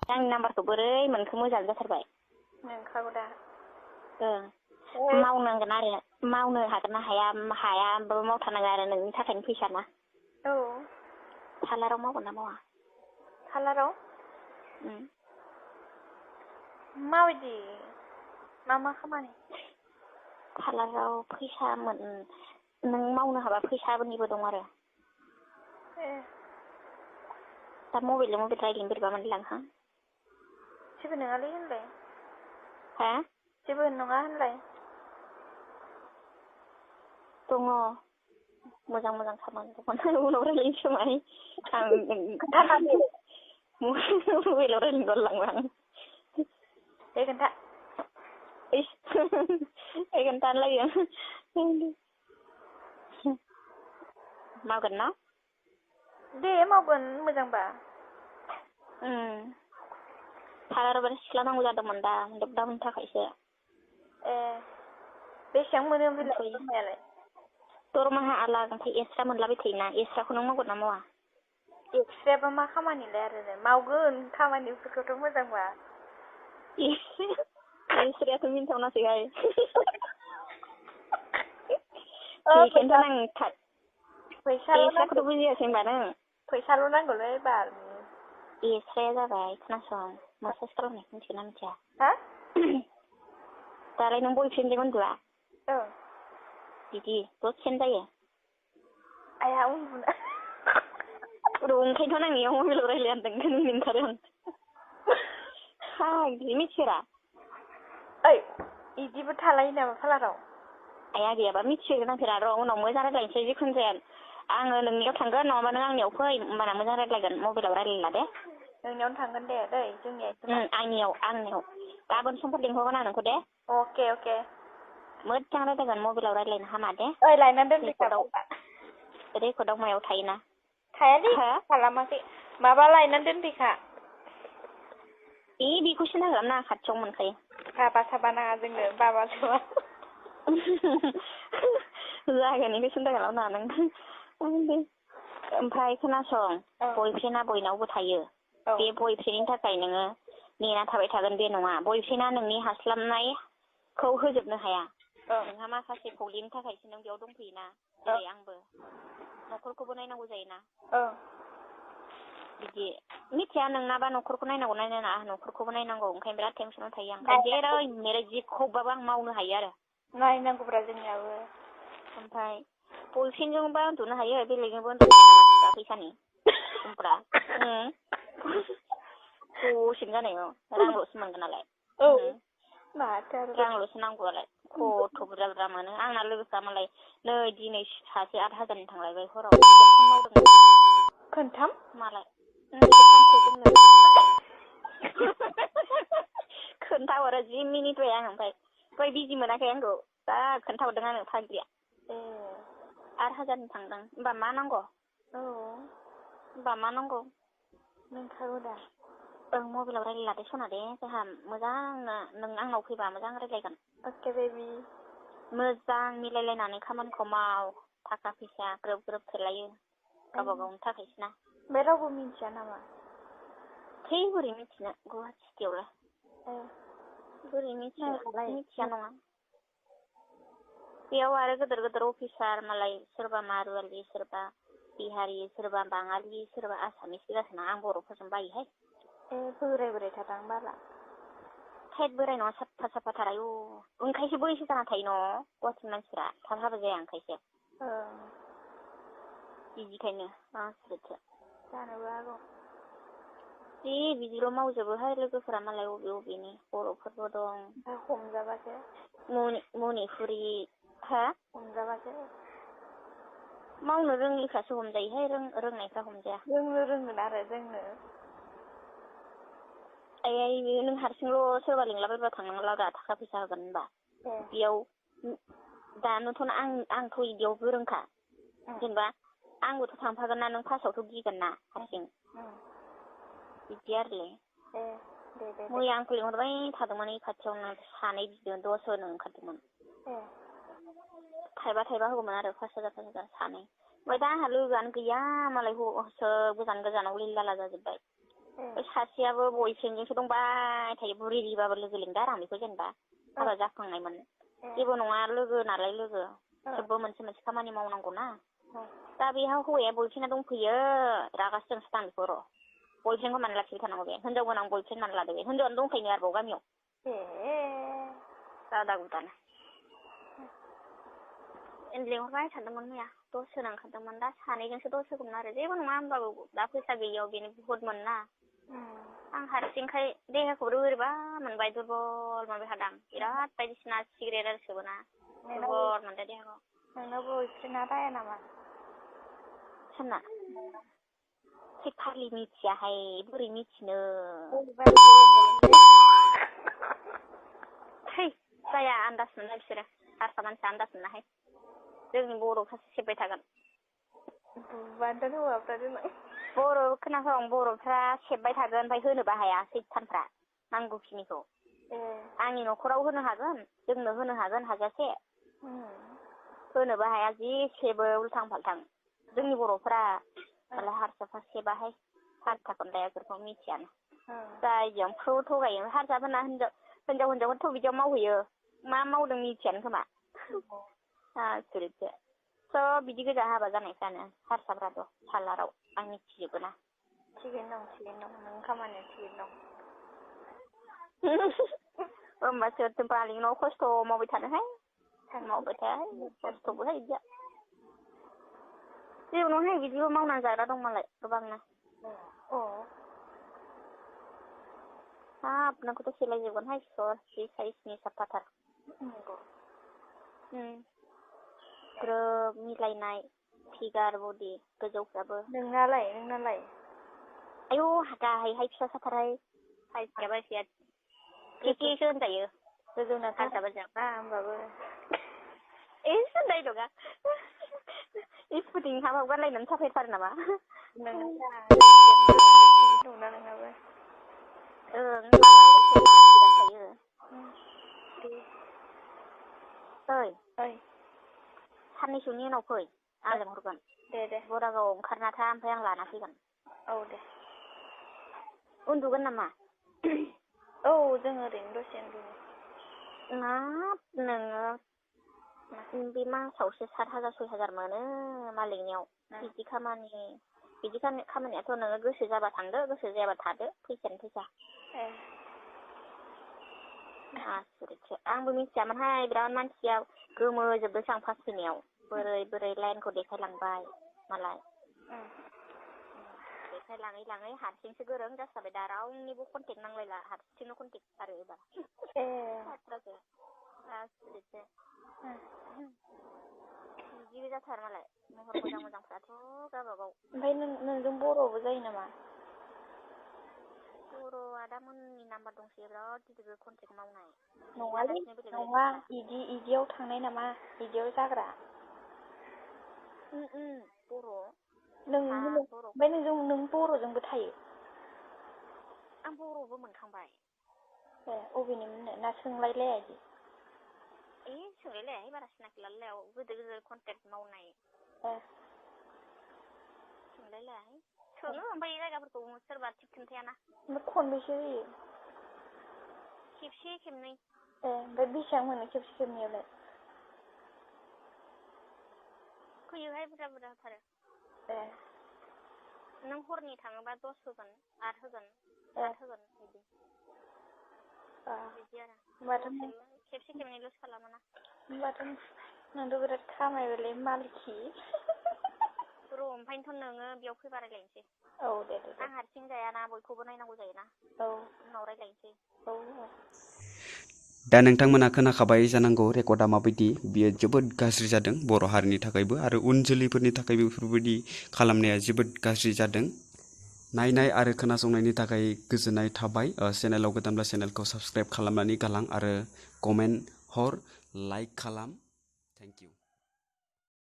आंनि नाम्बारखौ बोरै मोनखो मोजां जाथारबाय नोंखागौ दा मावनांगोन आरो मावनो हागोन ना हाया हायाबाबो मावथारनांगोन आरो नोंनि थाखायनो फैसा ना औ पार्लाराव मावगोन ना मावा पार्लाराव माबायदि मा खामानि पार्लाराव फैसा नों मावनो हाबा फैसानिबो दं आरो दा मबाइल रायज्लायनो बोरैबा मोनलायलाङोहां जेबो नङालै होनलाय हा जेबो नङा होनलाय दङ मोजां मोजां खामानि दङ उनाव रायज्लायनोसै खोमाहाय आं खोन्थाखादो मबाइलाव रायज्लायनो बालायलाङो आं दे खोन्था खोन्थालायो मावगोन ना दे मावगोन मोजांबा पार्लाराव सिख्ला नांगौ जादोंमोन दा लकडाउननि थाखायसो बेसेबां मोनो ओमफ्राय दरमायालाय दरमाहा आलादा ओमफ्राय एक्सट्रा मोनलाबाय थायोना एक्सट्राखौ नों मावगोन ना मावा एक्सट्रायाबा मा खामानिलाय आरो मावगोन खामानिफोरखौथ' मोजांबा एक्सट्रायाथ' मिन्थावनासैहाय बेखौनोथ' आं एक्सट्राखौथ' बुजियासै होनबा नों फैसाल' नांगौलै बाल एक्सट्राया जाबाय खोनासं मासाज खालामनायखौ मिथिगोन ना मिथिया हा दालाय नों बयफ्रेन्डजों उन्दुआ बिदि दसेनो जायो आया उन्दुनो ओंखायनोथ' आं इयाव मबाइलाव रायज्लाय होनदों ओंखायनो मिनिथारो आं बिदि मिथिफेरा ओइ बिदिबो थालायो नामा पार्लाराव आइया गैयाबा मिथिफेरा र' उनाव मोजां रायज्लायनोसै जिखुनु जाया आङो नोंनियाव थांगोन नङाबा नों आंनियाव फै होमबाना मोजां रायज्लायगोन मबाइलाव रायज्लायला दे नोंनियावनो थांगोन दे दै जोंनिया आंनियाव गाबोन समफोर लिंहरगोन आं नोंखौ दे अके मोजां रायज्लायगोन मबाइलाव रायज्लायनो हामा दे ओइ लायनानै दोनफैखा रेकर्डआव मायाव थायोना थायालै खालामाखै माबा लायनानै दोनफैखा बेखौ सिन्था खालामनाङा खाथियाव मोनखायो साबा नाङा जोंनो बाबा साबा जागोन बेखौ सिन्था खालामनाङा नों ओमफ्राय खोनासं बयफ्रेन्डआ बयनावबो थायो बे बयफ्रेन्डनि थाखाय नोङो नेना थाबाय थागोन बे नङा बयफ्रेन्डआ नोंनि हास्लाबनायखौ होजोबनो हाया नोंहा माखासे प्रब्लेमनि थाखायसो नों बेयाव दंफैयोना जेरै आंबो न'खरखौबो नायनांगौ जायोना बिदि मिथिया नोंनाबा न'खरखौ नायनांगौ नायनाङा न'खरखौबो नायनांगौ ओंखायनो बिराद टेनसनाव थायो आं जेरै मेरै जिखौबाबो आं मावनो हायो आरो नायनांगौब्रा जोंनियाबो ओमफ्राय बयफ्रेन्डजोंबा उन्दुनो हायो बेलेगजोंबो उन्दुनो हाया नामा फैसानि समफ्रा दसेनो जानायाव रांल'सो मोनगोन नालाय रांल'सो नांगौ आलाय खथ' बुरजा बुरजा मोनो आंना लोगोफ्रा मालाय नै दिनै सासे 8,000 थांलायबाय हराव खेबथाम मावदोंनो खोनथाम मालाय खेबथाम खयदोंनो खोन्थाहरो 10 मिनिट बाय आं ओमफ्राय बिजि मोनाखै आंखौ दा खोन्थाहरदों आंनो फाग्लिया 8,000 थांदों होमबा मा नांगौ होमबा मा नांगौ नोंखागौ दा मबाइलाव रायज्लायला दे सना दे जोंहा मोजांनो नों आंनाव फैबा मोजां रायज्लायगोन अके बेबि मोजां मिलायलायनानै खामानिखौ माव थाखा फैसा ग्रोब ग्रोब थोलायो गावबा गावनि थाखायसो ना बे रावबो मिन्थिया नामा थै बोरै मिथिनो गुवाहाटि सिटियावलाय बोरै मिथिया नङा बेयाव आरो गोदोर गोदोर अफिसार मालाय सोरबा मारुवालि सोरबा बिहारि सोरबा बाङालि सोरबा आसामिस गोजासोना आं बर'फोरजों बायोहाय बोराय थादां बाला थैद बोराय नङा साफा थार आयु ओंखायसो बैसो जाना थायो न' गुवाहाटिनि मानसिफ्रा थाब हाबा जाया ओंखायसो बिदिखायनो मानसिफोरसो जानोबो हागौ बिदिल' मावजोबोहाय लोगोफोरा मालाय बबेनि बर'फोरबो दं हमजाबासो मनिपुरि हा हमजाबासो मावनो रोङिफ्रासो हमजायोहाय रोंनायफ्रा हमजाया जोंनो रोंगोन आरो जोंनो नों हारसिंल' सोरबा लिंलाबायबा थांनांला दा थाखा फैसा होगोन होनबा बेयाव दानोथ' आंथ' बिदियाव गोरोंखा जेनेबा आंबोथ' थांफागोन ना नों फार्स्टआवथ' गिगोन ना हारसिं बिदि आरोलै मैया आंखौ लिंहरबाय थादोंमोन ओइ खाथियावनो सानै बिदिनो 10 होनो ओंखारदोंमोन थाइबा होगौमोन आरो 5,000 सानै ओमफ्राय दा आंहा लोगोआनो गैया मालाय गोजान गोजानाव लिला जाजोब्बाय सासेयाबो बयफ्रेन्डजोंसो दंबाय थायो बुरिबाबो लोगो लिंदों आरो आं बेखौ जेनेबा हाबा जाखांनायमोन जेबो नङा लोगो नालाय लोगो जेबो मोनसे खामानि मावनांगौ ना दा बेहा हौवाया बयफ्रेन्डा दंफैयो रागासो जोंसो आं बेखौ र' बयफ्रेन्डखौ मानो लाखिबाय थानांगौ बे हिनजाव गोनां बयफ्रेन्ड मानो लादो बे हिनजावानो दंखायो आरोबाव गामियाव दादा गुदानो लिंहरबाय थादोंमोन मैया दस होनो ओंखारदोंमोन दा सानैजोंसो दस होगौमोन आरो जेबो नङा होमबाबो दा फैसा गैयियाव बेनो बुहुदमोन ना आं हारसिंखाय देहाखौबो बोरैबा मोनबाय दुरबल मोनबाय थादों बिराद बायदिसिना सिगारेट आरो सोबोना दुरबल मोनदों देहाखौ नोंनाव बयफ्रेन्डा राया नामा सोरना फाग्लि मिथियाहाय बोरै मिथिनो है जाया आन्दाज मोना बिसोरो हारसा मानसिया आन्दाज मोनाहाय जोंनि बर'फ्रासो सेबबाय थागोन बुबानोथ' हौवाफ्रा जोंना बर' खोनासं बर'फ्रा सेबबाय थागोन ओमफ्राय होनोबो हाया सैथानफ्रा नांगौखिनिखौ आंनि न'खराव होनो हागोन जोंनो होनो हागोन हाजासे होनोबो हाया जि सेबो उल्थां फाल्थां जोंनि बर'फ्रा मालाय हारसाफ्रा सेबाहाय हारसाखौनो दायाफोरखौ मिथियानो जायजों थगायो हारसाफोरना हिनजावफोरथ' बिदियाव मावहैयो मा मावदों मिथियानो खोमा आसुरितसो सब बिदि गोजा हाबा जानायफ्रानो हारसाफ्राथ' सालाराव आं मिथिजोबो ना थिगैनो दं नों खामानिया थिगैनो दं होमबासो बालिनाव खस्थ' मावबाय थानोहाय मावबाय थायाहाय खस्थ'बोहाय बिदिया जेबो नङाहाय बिदिबो मावनानै जाग्रा दं मालाय गोबांनो हाब नोंखौथ' सेलायजोबगोनहाय सर बे साइजनि साफाथार ग्रोब मिलायनाय फिगार बडि गोजौफ्राबो नोंनालाय आयौ गाहायहाय फिसा साथारहाय साइज गैयाबा एसेया एसेसो होनजायो गोजौना हारसाबो जाबा होमबाबो डाइलगा स्पुटिं हाबाब गारलायनानै साफायथारो नामा दंना नोंनाबो ओइ साननैसोनि उनाव फै आं लेंहरगोन दे बरागाव ओंखारना था ओमफ्राय आं लाना फैगोन औ दे उन्दुगोन नामा औ जों ओरैनो दसे उन्दुनो हाब नोङो बे मासावसो 7,000 6,000 मोनो मालिकनियाव बिदि खामानियाथ' नोङो गोसो जाबा थांदो गोसो जायाबा थादो फैसायानो फैसा आसुरितसो आंबो मिथियामोनहाय बिराद मानसिया गोमोजोबदोंसो आं फार्स्ट फैनायाव बोरै लाइनखौ देखायलांबाय मालाय देखायलाङै हारसिंसो गोरों जासाबाय दा रावनिबो कन्टेक्ट नांलायला हारसिंनो कन्टेक्ट आरो एबार आसुरितसो बिदि जाथार मालाय महर मोजांफ्राथ' गावबागाव ओमफ्राय नोंजों बर'बो जायो नामा बर' आदामोननि नाम्बार दंसै बिराद गिदिर कन्टेक्ट मावनाय नङा इदियाव थांनाय नामा इदियाव जाग्रा बर' ओमफ्राय नों बर'जोंबो थायो आं बर'बो मोनखांबाय अबेनिमोननो ना सोंलायलाया इदि सोंलायलायाहाय बारा सिनाखिलालाया गोदो कन्टेक्ट मावनाय सोंलायलायाहाय सोङो ओमफ्राय जायगाफोरखौ सोरबा थिग खोन्थायाना खनबेसे होयो खेबसे खेबनै ओमफ्राय बेसेबां मोनो खेबसे खेबनैयावलाय फैयोहाय बुरजा होथारो नों हरनि थाङोबा 10 होगोन 8 होगोन 7 होगोन बिदि आरो खेबसे खेबनैल'सो खालामोना होमबाथ' नोंथ' बिराद खामायबायलै मालखि र' ओमफ्रायनोथ' नोङो बेयाव फैबा रायज्लायनोसै औ दे आं हारसिं जायाना बयखौबो नायनांगौ जायोना उनाव रायज्लायनोसै दा नोंथांमोना खोनाखाबाय जानांगौ रेकर्डआ माबायदि बियो जोबोद गाज्रि जादों बर' हारिनि थाखायबो आरो उन जोलैफोरनि थाखायबो बेफोरबायदि खालामनाया जोबोद गाज्रि जादों नायनाय आरो खोनासंनायनि थाखाय गोजोननाय थाबाय चेनेलाव गोदानब्ला चेनेलखौ साबस्क्राइब खालामनानै गालां आरो कमेन्ट हर लाइक खालाम थेंक इउ